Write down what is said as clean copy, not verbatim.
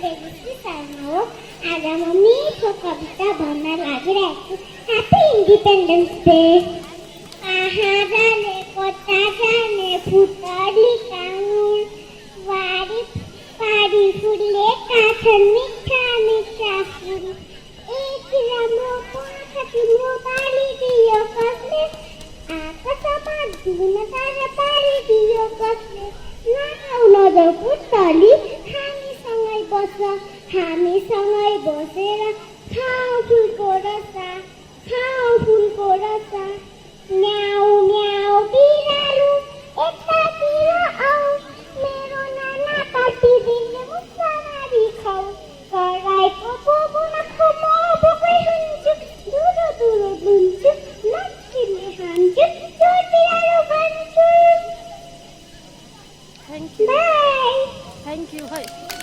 तेजस्वी शर्मा हो। आज म मीठो कविता भन्न लागिरहेको छु। Happy independence day. कहाँ जाने कता जाने फुटली काङ्गुर, वारिपारि फुलेका छन् मिठा मिठा फुल। एक राम्रो पाखा तिम्रो पालिदियो कसले, आकाशमा धुन तारा पारिदियो कसले। नजाऊ नजाऊ पुतली, हामीसँगै बस, हामीसँगै बसेर खाऊ फुलको रस, खाऊ फुलको रस। म्याउ म्याउ बिरालो यतातिर आऊ, मेरो नाना काटिदिने मुसा मारी खाऊ। कराईको बोबोमा म बोकै हुन्छु, दुलो दुलो दुन्छु, लट्ठीले हान्छु, चोर बिरालो भन्छु। Thank you. By. Thank you. Hi.